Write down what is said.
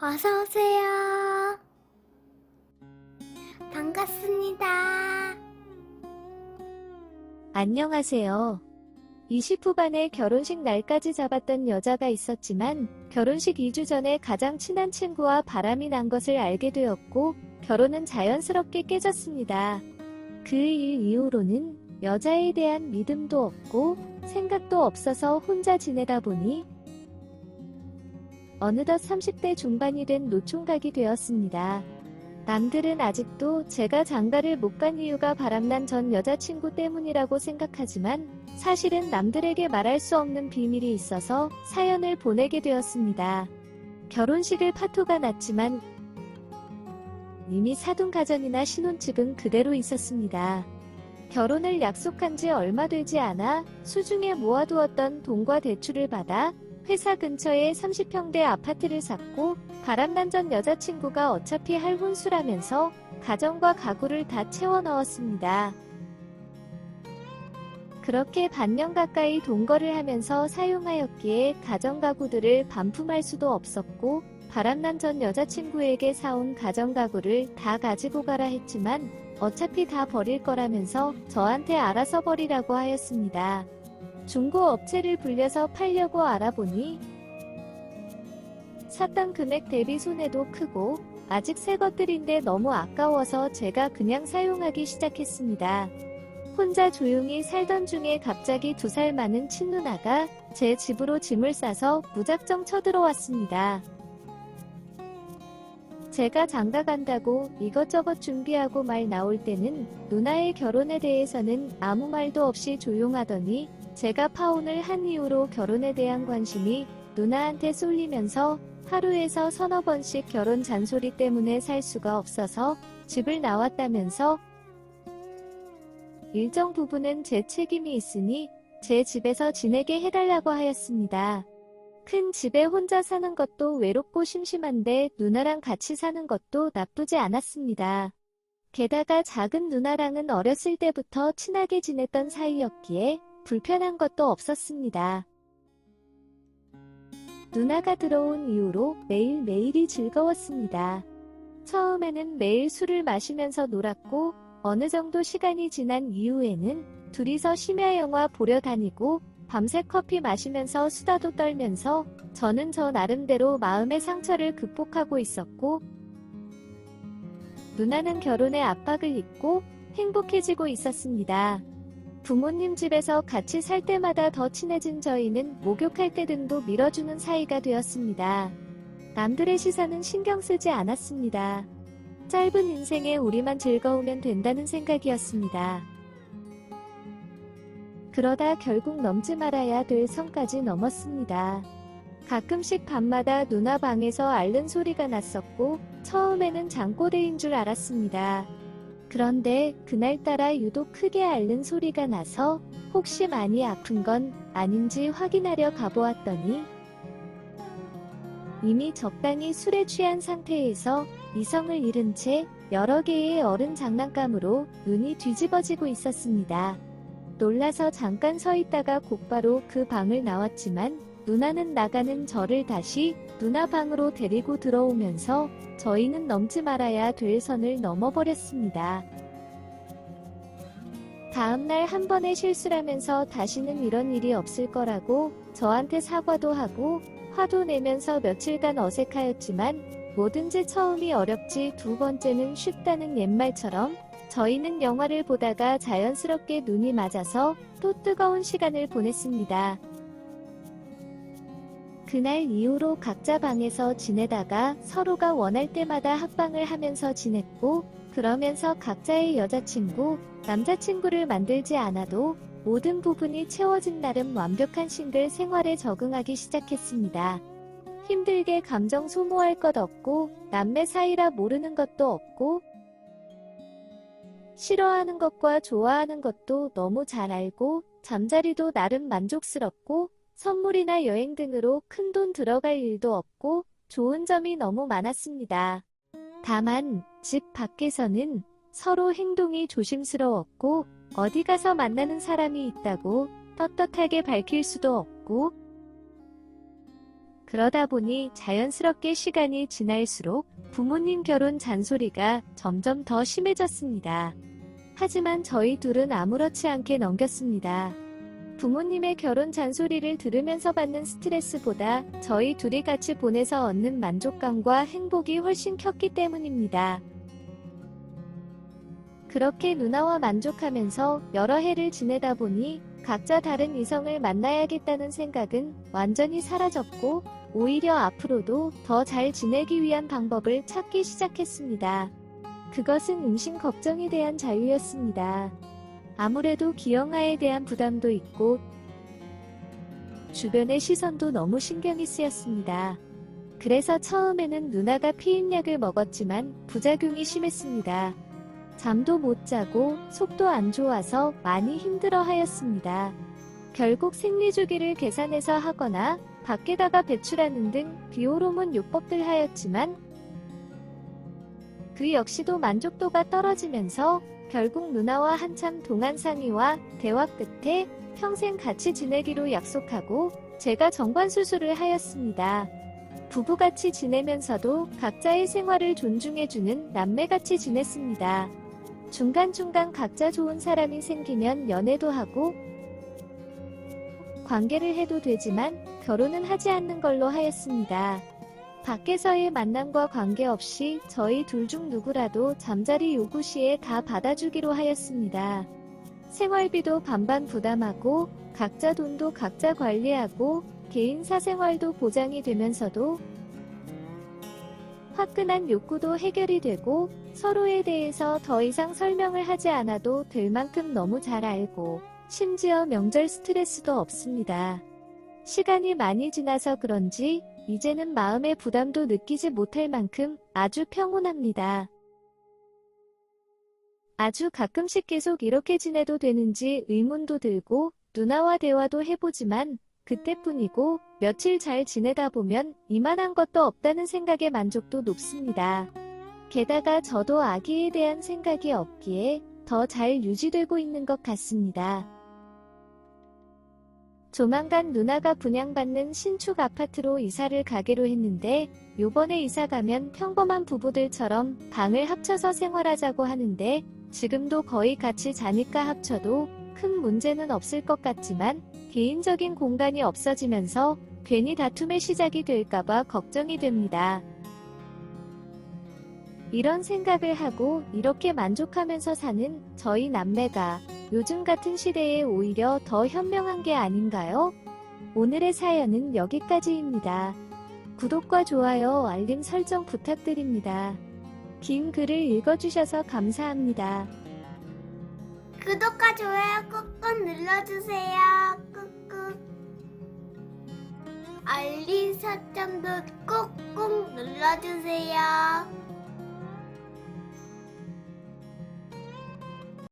어서오세요. 반갑습니다. 안녕하세요. 20 후반에 결혼식 날까지 잡았던 여자가 있었지만 결혼식 2주 전에 가장 친한 친구와 바람이 난 것을 알게 되었고 결혼은 자연스럽게 깨졌습니다. 그 일 이후로는 여자에 대한 믿음도 없고 생각도 없어서 혼자 지내다 보니 어느덧 30대 중반이 된 노총각이 되었습니다. 남들은 아직도 제가 장가를 못 간 이유가 바람난 전 여자친구 때문이라고 생각하지만 사실은 남들에게 말할 수 없는 비밀이 있어서 사연을 보내게 되었습니다. 결혼식을 파토가 났지만 이미 사돈가전이나 신혼집은 그대로 있었습니다. 결혼을 약속한 지 얼마 되지 않아 수중에 모아두었던 돈과 대출을 받아 회사 근처에 30평대 아파트를 샀고 바람난 전 여자친구가 어차피 할 혼수라면서 가전과 가구를 다 채워 넣었습니다. 그렇게 반년 가까이 동거를 하면서 사용하였기에 가전가구들을 반품할 수도 없었고 바람난 전 여자친구에게 사온 가전가구를 다 가지고 가라 했지만 어차피 다 버릴 거라면서 저한테 알아서 버리라고 하였습니다. 중고 업체를 불려서 팔려고 알아보니 샀던 금액 대비 손해도 크고 아직 새 것들인데 너무 아까워서 제가 그냥 사용하기 시작했습니다. 혼자 조용히 살던 중에 갑자기 2살 많은 친누나가 제 집으로 짐을 싸서 무작정 쳐들어왔습니다. 제가 장가 간다고 이것저것 준비하고 말 나올 때는 누나의 결혼에 대해서는 아무 말도 없이 조용하더니 제가 파혼을 한 이후로 결혼에 대한 관심이 누나한테 쏠리면서 하루에서 서너 번씩 결혼 잔소리 때문에 살 수가 없어서 집을 나왔다면서 일정 부분은 제 책임이 있으니 제 집에서 지내게 해달라고 하였습니다. 큰 집에 혼자 사는 것도 외롭고 심심한데 누나랑 같이 사는 것도 나쁘지 않았습니다. 게다가 작은 누나랑은 어렸을 때부터 친하게 지냈던 사이였기에 불편한 것도 없었습니다. 누나가 들어온 이후로 매일매일이 즐거웠습니다. 처음에는 매일 술을 마시면서 놀았고 어느 정도 시간이 지난 이후에는 둘이서 심야 영화 보러 다니고 밤새 커피 마시면서 수다도 떨면서 저는 저 나름대로 마음의 상처를 극복하고 있었고 누나는 결혼의 압박을 잊고 행복해지고 있었습니다. 부모님 집에서 같이 살 때마다 더 친해진 저희는 목욕할 때 등도 밀어주는 사이가 되었습니다. 남들의 시선은 신경 쓰지 않았습니다. 짧은 인생에 우리만 즐거우면 된다는 생각이었습니다. 그러다 결국 넘지 말아야 될 선까지 넘었습니다. 가끔씩 밤마다 누나 방에서 앓는 소리가 났었고 처음에는 잠꼬대인 줄 알았습니다. 그런데 그날따라 유독 크게 앓는 소리가 나서 혹시 많이 아픈 건 아닌지 확인하려 가보았더니 이미 적당히 술에 취한 상태에서 이성을 잃은 채 여러 개의 어른 장난감으로 눈이 뒤집어지고 있었습니다. 놀라서 잠깐 서 있다가 곧바로 그 방을 나왔지만 누나는 나가는 저를 다시 누나 방으로 데리고 들어오면서 저희는 넘지 말아야 될 선을 넘어버렸습니다. 다음날 한 번의 실수라면서 다시는 이런 일이 없을 거라고 저한테 사과도 하고 화도 내면서 며칠간 어색하였지만 뭐든지 처음이 어렵지 두 번째는 쉽다는 옛말처럼 저희는 영화를 보다가 자연스럽게 눈이 맞아서 또 뜨거운 시간을 보냈습니다. 그날 이후로 각자 방에서 지내다가 서로가 원할 때마다 합방을 하면서 지냈고 그러면서 각자의 여자친구, 남자친구를 만들지 않아도 모든 부분이 채워진 나름 완벽한 싱글 생활에 적응하기 시작했습니다. 힘들게 감정 소모할 것 없고 남매 사이라 모르는 것도 없고 싫어하는 것과 좋아하는 것도 너무 잘 알고 잠자리도 나름 만족스럽고 선물이나 여행 등으로 큰돈 들어갈 일도 없고 좋은 점이 너무 많았습니다. 다만 집 밖에서는 서로 행동이 조심스러웠고 어디 가서 만나는 사람이 있다고 떳떳하게 밝힐 수도 없고 그러다 보니 자연스럽게 시간이 지날수록 부모님 결혼 잔소리가 점점 더 심해졌습니다. 하지만 저희 둘은 아무렇지 않게 넘겼습니다. 부모님의 결혼 잔소리를 들으면서 받는 스트레스보다 저희 둘이 같이 보내서 얻는 만족감과 행복이 훨씬 컸기 때문입니다. 그렇게 누나와 만족하면서 여러 해를 지내다 보니 각자 다른 이성을 만나야겠다는 생각은 완전히 사라졌고 오히려 앞으로도 더 잘 지내기 위한 방법을 찾기 시작했습니다. 그것은 임신 걱정에 대한 자유였습니다. 아무래도 기형아에 대한 부담도 있고 주변의 시선도 너무 신경이 쓰였습니다. 그래서 처음에는 누나가 피임약을 먹었지만 부작용이 심했습니다. 잠도 못 자고 속도 안 좋아서 많이 힘들어 하였습니다. 결국 생리주기를 계산해서 하거나 밖에다가 배출하는 등 비호르몬 요법들 하였지만 그 역시도 만족도가 떨어지면서 결국 누나와 한참 동안 상의와 대화 끝에 평생 같이 지내기로 약속하고 제가 정관 수술을 하였습니다. 부부같이 지내면서도 각자의 생활을 존중해주는 남매같이 지냈습니다. 중간중간 각자 좋은 사람이 생기면 연애도 하고 관계를 해도 되지만 결혼은 하지 않는 걸로 하였습니다. 밖에서의 만남과 관계없이 저희 둘 중 누구라도 잠자리 요구 시에 다 받아주기로 하였습니다. 생활비도 반반 부담하고 각자 돈도 각자 관리하고 개인 사생활도 보장이 되면서도 화끈한 욕구도 해결이 되고 서로에 대해서 더 이상 설명을 하지 않아도 될 만큼 너무 잘 알고 심지어 명절 스트레스도 없습니다. 시간이 많이 지나서 그런지 이제는 마음의 부담도 느끼지 못할 만큼 아주 평온합니다. 아주 가끔씩 계속 이렇게 지내도 되는지 의문도 들고 누나와 대화도 해보지만 그때뿐이고 며칠 잘 지내다 보면 이만한 것도 없다는 생각에 만족도 높습니다. 게다가 저도 아기에 대한 생각이 없기에 더 잘 유지되고 있는 것 같습니다. 조만간 누나가 분양받는 신축 아파트로 이사를 가기로 했는데 요번에 이사 가면 평범한 부부들처럼 방을 합쳐서 생활하자고 하는데 지금도 거의 같이 자니까 합쳐도 큰 문제는 없을 것 같지만 개인적인 공간이 없어지면서 괜히 다툼의 시작이 될까봐 걱정이 됩니다. 이런 생각을 하고 이렇게 만족하면서 사는 저희 남매가 요즘 같은 시대에 오히려 더 현명한 게 아닌가요? 오늘의 사연은 여기까지입니다. 구독과 좋아요, 알림 설정 부탁드립니다. 긴 글을 읽어주셔서 감사합니다. 구독과 좋아요 꾹꾹 눌러주세요. 꾹꾹. 알림 설정도 꾹꾹 눌러주세요.